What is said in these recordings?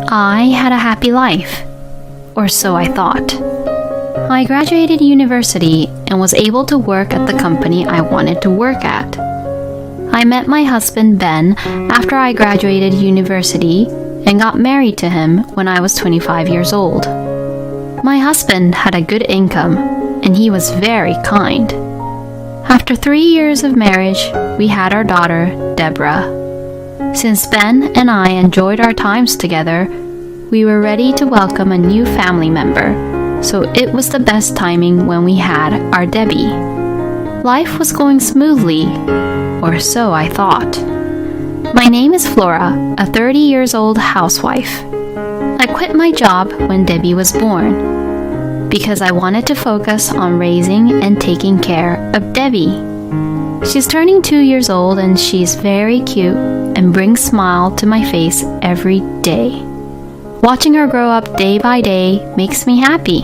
I had a happy life, or so I thought. I graduated university and was able to work at the company I wanted to work at. I met my husband Ben after I graduated university and got married to him when I was 25 years old. My husband had a good income and he was very kind. After 3 years of marriage, we had our daughter, Deborah. Since Ben and I enjoyed our times together, we were ready to welcome a new family member, so it was the best timing when we had our Debbie. Life was going smoothly, or so I thought. My name is Flora, a 30 years old housewife. I quit my job when Debbie was born because I wanted to focus on raising and taking care of Debbie. She's turning 2 years old and she's very cute and brings a smile to my face every day. Watching her grow up day by day makes me happy.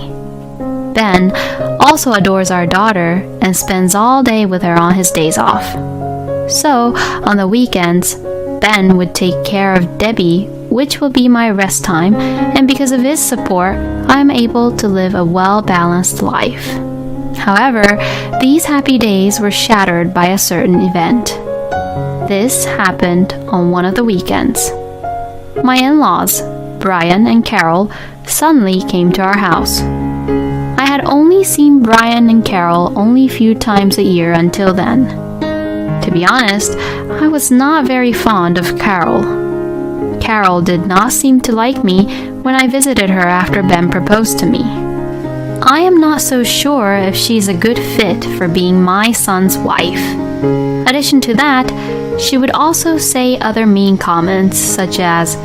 Ben also adores our daughter and spends all day with her on his days off. So, on the weekends, Ben would take care of Debbie, which will be my rest time, and because of his support, I'm able to live a well-balanced life. However, these happy days were shattered by a certain event. This happened on one of the weekends. My in-laws, Brian and Carol, suddenly came to our house. I had only seen Brian and Carol only a few times a year until then. To be honest, I was not very fond of Carol. Carol did not seem to like me when I visited her after Ben proposed to me. I am not so sure if she's a good fit for being my son's wife. In addition to that, she would also say other mean comments such as,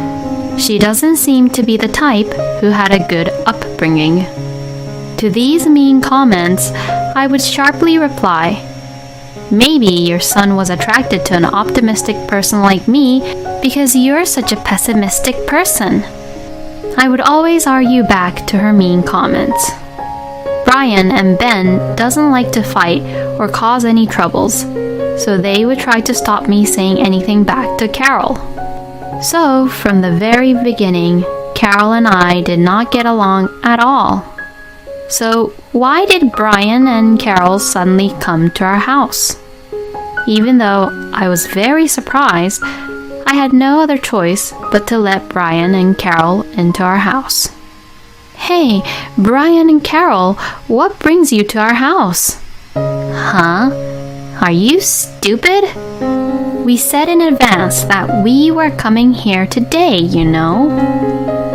"She doesn't seem to be the type who had a good upbringing." To these mean comments, I would sharply reply, "Maybe your son was attracted to an optimistic person like me because you're such a pessimistic person." I would always argue back to her mean comments. Brian and Ben doesn't like to fight or cause any troubles, so they would try to stop me saying anything back to Carol. So, from the very beginning, Carol and I did not get along at all. So, why did Brian and Carol suddenly come to our house? Even though I was very surprised, I had no other choice but to let Brian and Carol into our house. "Hey, Brian and Carol, what brings you to our house?" "Huh? Are you stupid? We said in advance that we were coming here today, you know."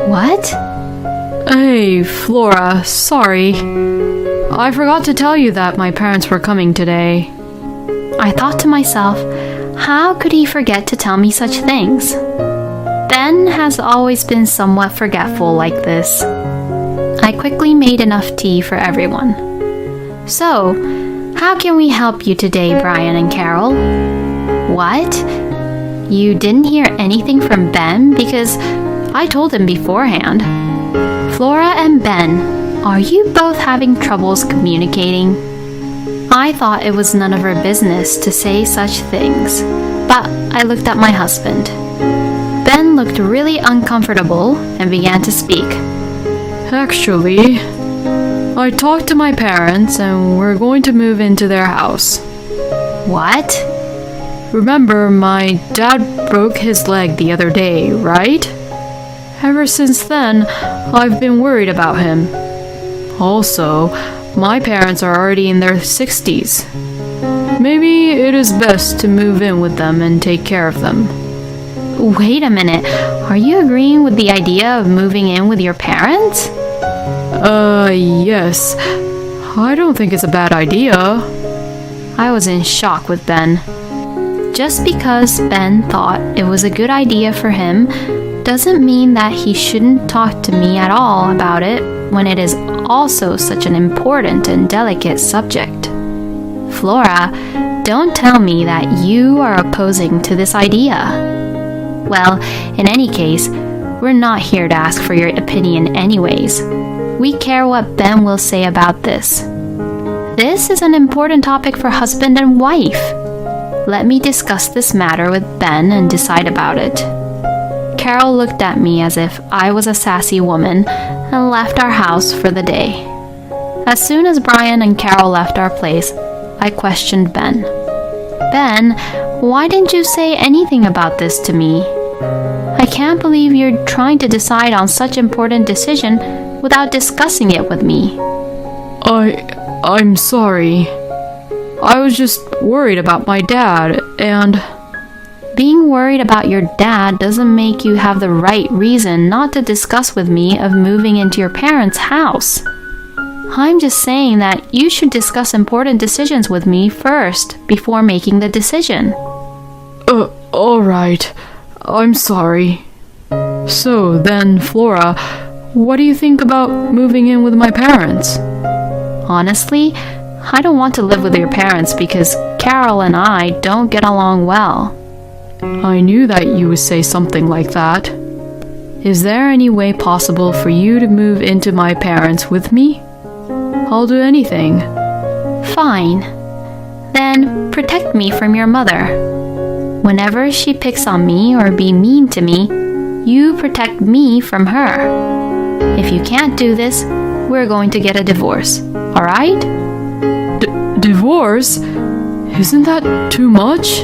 "What?" Hey, Flora, sorry. I forgot to tell you that my parents were coming today. I thought to myself, how could he forget to tell me such things? Ben has always been somewhat forgetful like this. I quickly made enough tea for everyone. "So, how can we help you today, Brian and Carol?" "What? You didn't hear anything from Ben because I told him beforehand." "Flora and Ben, are you both having troubles communicating?" I thought it was none of her business to say such things, but I looked at my husband. Ben looked really uncomfortable and began to speak. Actually, I talked to my parents and we're going to move into their house. "What?" Remember, my dad broke his leg the other day, right? Ever since then, I've been worried about him. Also, my parents are already in their 60s. Maybe it is best to move in with them and take care of them. Wait a minute, are you agreeing with the idea of moving in with your parents? Yes. I don't think it's a bad idea. I was in shock with Ben. Just because Ben thought it was a good idea for him doesn't mean that he shouldn't talk to me at all about it when it is also such an important and delicate subject. Flora, don't tell me that you are opposing to this idea. Well, in any case, we're not here to ask for your opinion anyways. We care what Ben will say about this. This is an important topic for husband and wife. Let me discuss this matter with Ben and decide about it. Carol looked at me as if I was a sassy woman and left our house for the day. As soon as Brian and Carol left our place, I questioned Ben. Ben, why didn't you say anything about this to me? I can't believe you're trying to decide on such important decision without discussing it with me. I'm sorry. I was just worried about my dad, and... Being worried about your dad doesn't make you have the right reason not to discuss with me of moving into your parents' house. I'm just saying that you should discuss important decisions with me first before making the decision. Alright. I'm sorry. So then, Flora, what do you think about moving in with my parents? Honestly, I don't want to live with your parents because Carol and I don't get along well. I knew that you would say something like that. Is there any way possible for you to move into my parents with me? I'll do anything. Fine. Then protect me from your mother. Whenever she picks on me or be mean to me, you protect me from her. If you can't do this, we're going to get a divorce. Alright? Divorce? Isn't that too much?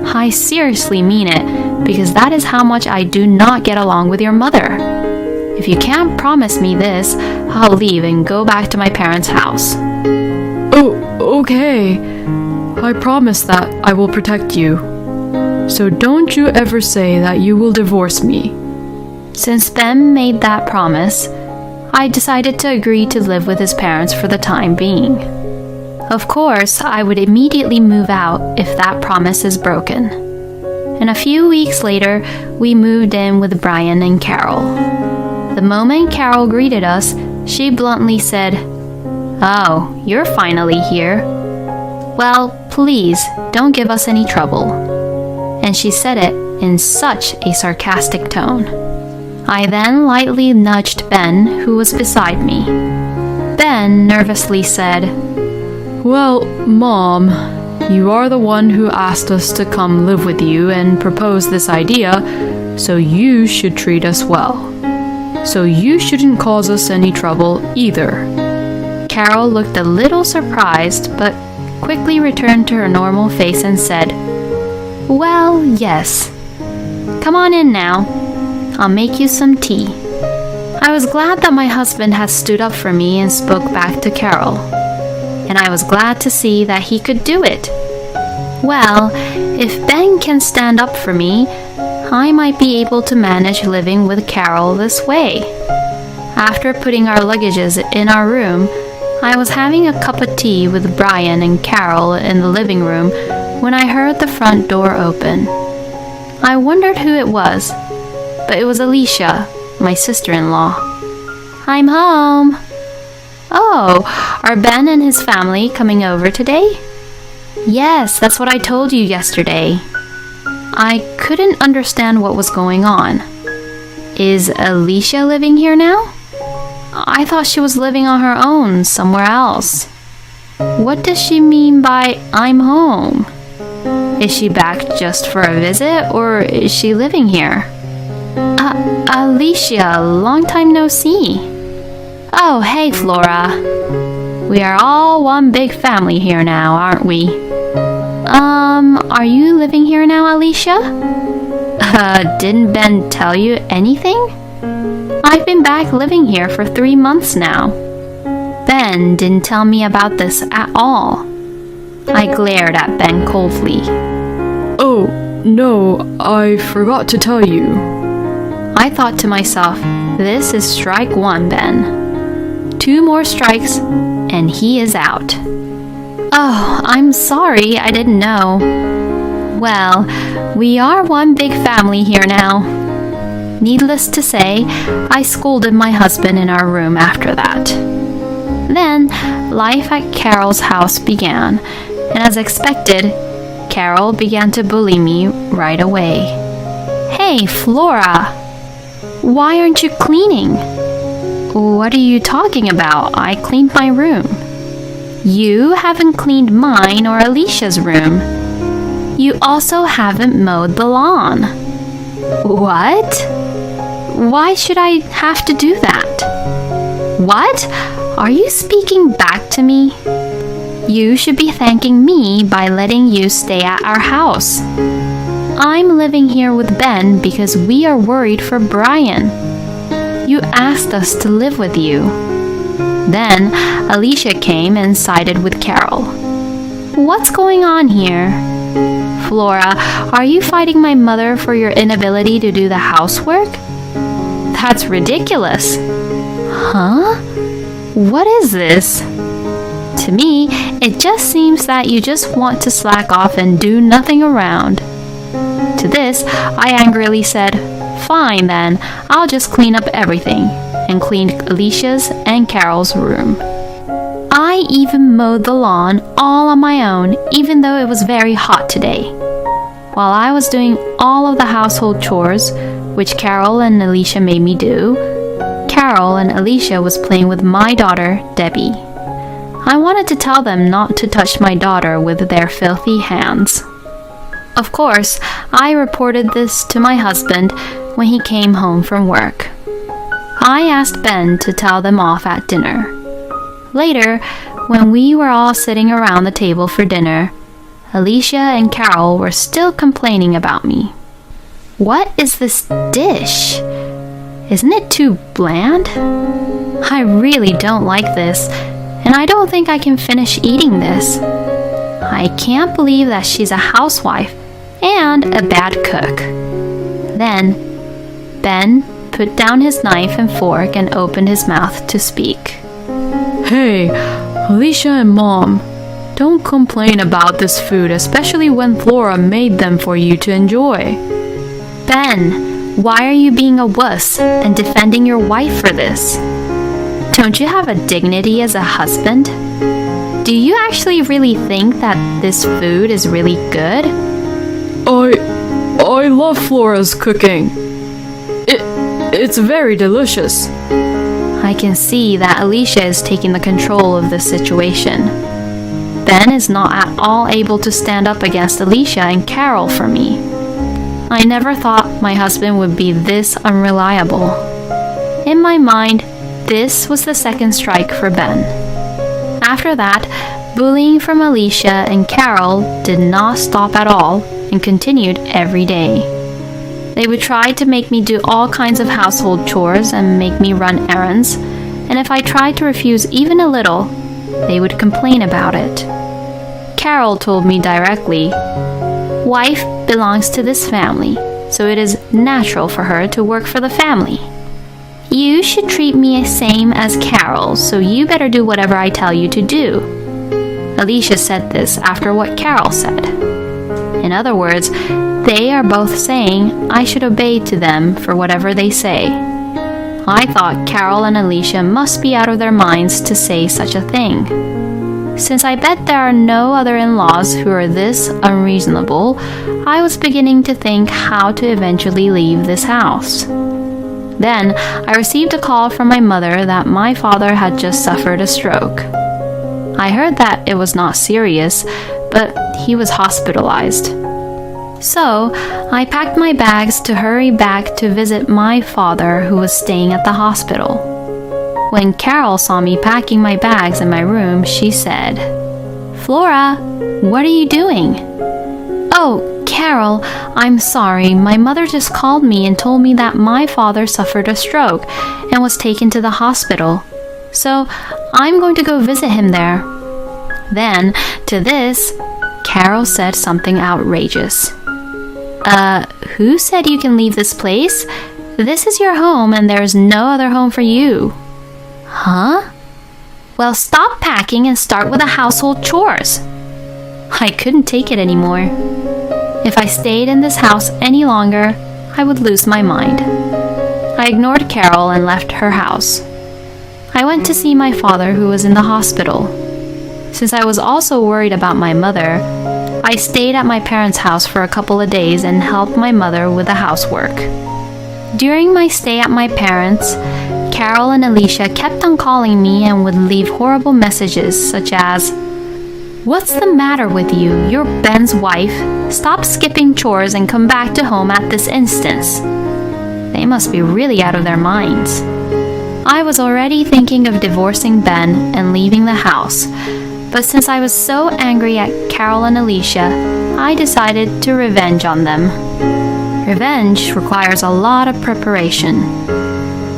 I seriously mean it, because that is how much I do not get along with your mother. If you can't promise me this, I'll leave and go back to my parents' house. Oh, okay. I promise that I will protect you. So don't you ever say that you will divorce me. Since Ben made that promise, I decided to agree to live with his parents for the time being. Of course, I would immediately move out if that promise is broken. And a few weeks later, we moved in with Brian and Carol. The moment Carol greeted us, she bluntly said, "Oh, you're finally here. Well, please, don't give us any trouble." And she said it in such a sarcastic tone. I then lightly nudged Ben, who was beside me. Ben nervously said, "Well, Mom, you are the one who asked us to come live with you and propose this idea, so you should treat us well. So you shouldn't cause us any trouble either." Carol looked a little surprised, but quickly returned to her normal face and said, "Well, yes. Come on in now. I'll make you some tea." I was glad that my husband had stood up for me and spoke back to Carol. And I was glad to see that he could do it. Well, if Ben can stand up for me, I might be able to manage living with Carol this way. After putting our luggages in our room, I was having a cup of tea with Brian and Carol in the living room when I heard the front door open. I wondered who it was, but it was Alicia, my sister-in-law. "I'm home." "Oh, are Ben and his family coming over today?" "Yes, that's what I told you yesterday." I couldn't understand what was going on. Is Alicia living here now? I thought she was living on her own somewhere else. What does she mean by "I'm home"? Is she back just for a visit, or is she living here? Alicia, long time no see. Oh, hey, Flora. We are all one big family here now, aren't we? Are you living here now, Alicia? Didn't Ben tell you anything? I've been back living here for 3 months now. Ben didn't tell me about this at all. I glared at Ben coldly. "Oh, no, I forgot to tell you." I thought to myself, this is strike one, Ben. 2 more strikes, and he is out. Oh, I'm sorry, I didn't know. Well, we are one big family here now. Needless to say, I scolded my husband in our room after that. Then, life at Carol's house began, and as expected, Carol began to bully me right away. Hey, Flora! Why aren't you cleaning? What are you talking about? I cleaned my room. You haven't cleaned mine or Alicia's room. You also haven't mowed the lawn. What? Why should I have to do that? What? Are you speaking back to me? You should be thanking me by letting you stay at our house. I'm living here with Ben because we are worried for Brian. You asked us to live with you. Then Alicia came and sided with Carol. What's going on here? Flora, are you fighting my mother for your inability to do the housework? That's ridiculous. Huh? What is this? To me, it just seems that you just want to slack off and do nothing around. To this, I angrily said, fine then, I'll just clean up everything, and cleaned Alicia's and Carol's room. I even mowed the lawn all on my own, even though it was very hot today. While I was doing all of the household chores, which Carol and Alicia made me do, Carol and Alicia was playing with my daughter, Debbie. I wanted to tell them not to touch my daughter with their filthy hands. Of course, I reported this to my husband when he came home from work. I asked Ben to tell them off at dinner. Later, when we were all sitting around the table for dinner, Alicia and Carol were still complaining about me. What is this dish? Isn't it too bland? I really don't like this, and I don't think I can finish eating this. I can't believe that she's a housewife and a bad cook. Then, Ben put down his knife and fork and opened his mouth to speak. Hey, Alicia and Mom, don't complain about this food, especially when Flora made them for you to enjoy. Ben, why are you being a wuss and defending your wife for this? Don't you have a dignity as a husband? Do you actually really think that this food is really good? I love Flora's cooking. It's very delicious. I can see that Alicia is taking the control of this situation. Ben is not at all able to stand up against Alicia and Carol for me. I never thought my husband would be this unreliable. In my mind, this was the second strike for Ben. After that, bullying from Alicia and Carol did not stop at all and continued every day. They would try to make me do all kinds of household chores and make me run errands, and if I tried to refuse even a little, they would complain about it. Carol told me directly, "Wife belongs to this family, so it is natural for her to work for the family. You should treat me the same as Carol, so you better do whatever I tell you to do." Alicia said this after what Carol said. In other words, they are both saying I should obey to them for whatever they say. I thought Carol and Alicia must be out of their minds to say such a thing. Since I bet there are no other in-laws who are this unreasonable, I was beginning to think how to eventually leave this house. Then I received a call from my mother that my father had just suffered a stroke. I heard that it was not serious, but he was hospitalized. So I packed my bags to hurry back to visit my father who was staying at the hospital. When Carol saw me packing my bags in my room, she said, "Flora, what are you doing?" "Oh, Carol, I'm sorry. My mother just called me and told me that my father suffered a stroke and was taken to the hospital. So I'm going to go visit him there." Then, to this, Carol said something outrageous. Who said you can leave this place? This is your home and there is no other home for you." "Huh? Well, stop packing and start with the household chores." I couldn't take it anymore. If I stayed in this house any longer, I would lose my mind. I ignored Carol and left her house. I went to see my father who was in the hospital. Since I was also worried about my mother, I stayed at my parents' house for a couple of days and helped my mother with the housework. During my stay at my parents', Carol and Alicia kept on calling me and would leave horrible messages such as, What's the matter with you? You're Ben's wife. Stop skipping chores and come back to home at this instance. They must be really out of their minds. I was already thinking of divorcing Ben and leaving the house, but since I was so angry at Carol and Alicia, I decided to revenge on them. Revenge requires a lot of preparation.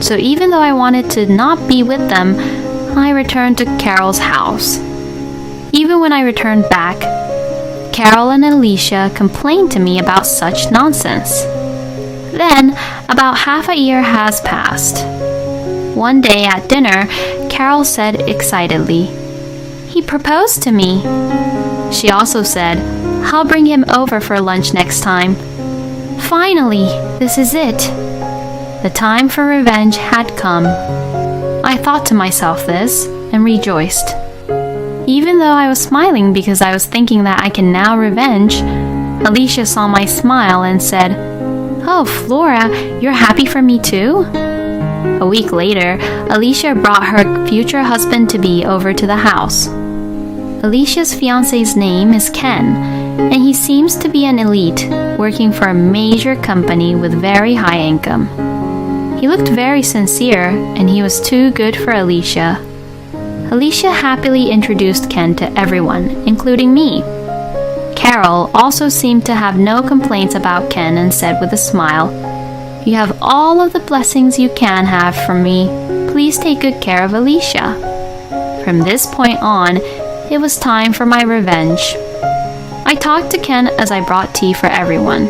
So even though I wanted to not be with them, I returned to Carol's house. Even when I returned back, Carol and Alicia complained to me about such nonsense. Then, about half a year has passed. One day at dinner, Carol said excitedly, "He proposed to me." She also said, "I'll bring him over for lunch next time." Finally, this is it. The time for revenge had come. I thought to myself this and rejoiced. Even though I was smiling because I was thinking that I can now revenge, Alicia saw my smile and said, "Oh, Flora, you're happy for me too?" A week later, Alicia brought her future husband-to-be over to the house. Alicia's fiancé's name is Ken, and he seems to be an elite, working for a major company with very high income. He looked very sincere, and he was too good for Alicia. Alicia happily introduced Ken to everyone, including me. Carol also seemed to have no complaints about Ken and said with a smile, "You have all of the blessings you can have from me. Please take good care of Alicia." From this point on, it was time for my revenge. I talked to Ken as I brought tea for everyone.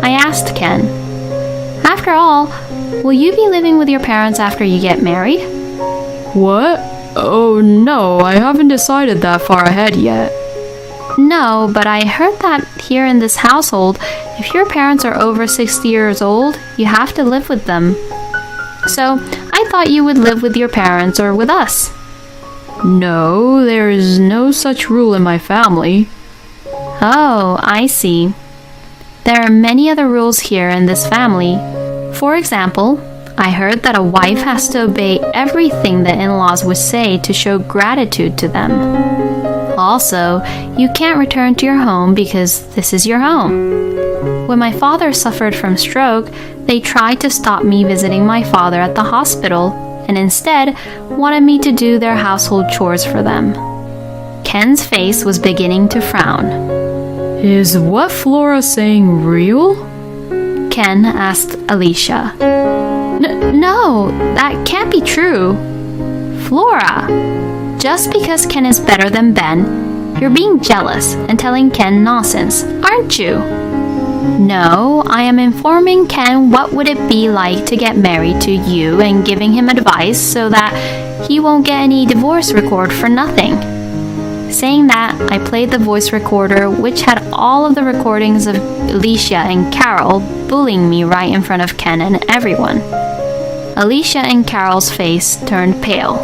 I asked Ken, "After all, will you be living with your parents after you get married?" What? Oh no, I haven't decided that far ahead yet. No, but I heard that here in this household, if your parents are over 60 years old, you have to live with them. So, I thought you would live with your parents or with us. No, there is no such rule in my family. Oh, I see. There are many other rules here in this family. For example, I heard that a wife has to obey everything the in-laws would say to show gratitude to them. Also, you can't return to your home because this is your home. When my father suffered from stroke, they tried to stop me visiting my father at the hospital and instead wanted me to do their household chores for them. Ken's face was beginning to frown. Is what Flora's saying real? Ken asked Alicia. No, that can't be true. Flora, just because Ken is better than Ben, you're being jealous and telling Ken nonsense, aren't you? No, I am informing Ken what would it be like to get married to you and giving him advice so that he won't get any divorce record for nothing. Saying that, I played the voice recorder which had all of the recordings of Alicia and Carol bullying me right in front of Ken and everyone. Alicia and Carol's face turned pale.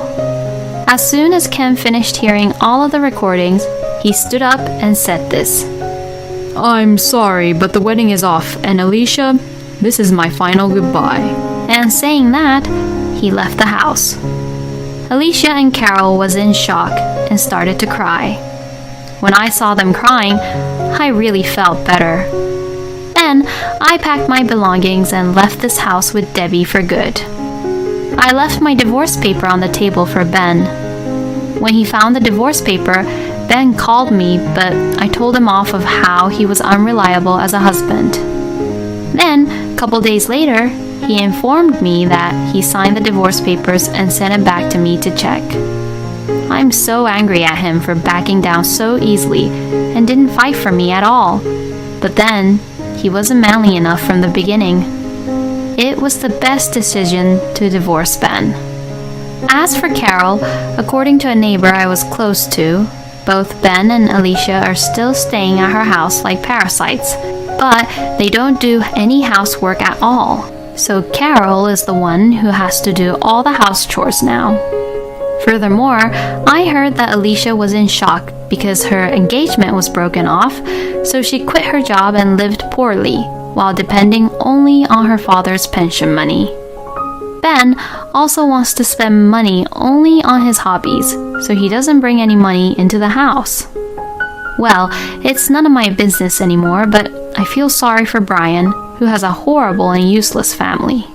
As soon as Ken finished hearing all of the recordings, he stood up and said this. I'm sorry, but the wedding is off, and Alicia, this is my final goodbye. And saying that, he left the house. Alicia and Carol was in shock and started to cry. When I saw them crying, I really felt better. Then, I packed my belongings and left this house with Debbie for good. I left my divorce paper on the table for Ben. When he found the divorce paper, Ben called me, but I told him off of how he was unreliable as a husband. Then, a couple days later, he informed me that he signed the divorce papers and sent it back to me to check. I'm so angry at him for backing down so easily and didn't fight for me at all. But then, he wasn't manly enough from the beginning. It was the best decision to divorce Ben. As for Carol, according to a neighbor I was close to, both Ben and Alicia are still staying at her house like parasites, but they don't do any housework at all. So Carol is the one who has to do all the house chores now. Furthermore, I heard that Alicia was in shock because her engagement was broken off, so she quit her job and lived poorly, while depending only on her father's pension money. Ben also wants to spend money only on his hobbies, so he doesn't bring any money into the house. Well, it's none of my business anymore, but I feel sorry for Brian, who has a horrible and useless family.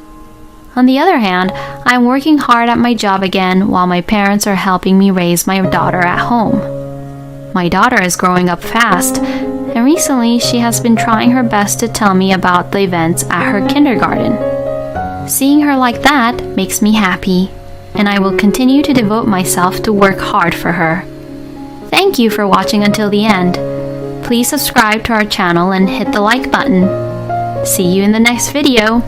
On the other hand, I'm working hard at my job again while my parents are helping me raise my daughter at home. My daughter is growing up fast, and recently she has been trying her best to tell me about the events at her kindergarten. Seeing her like that makes me happy, and I will continue to devote myself to work hard for her. Thank you for watching until the end. Please subscribe to our channel and hit the like button. See you in the next video.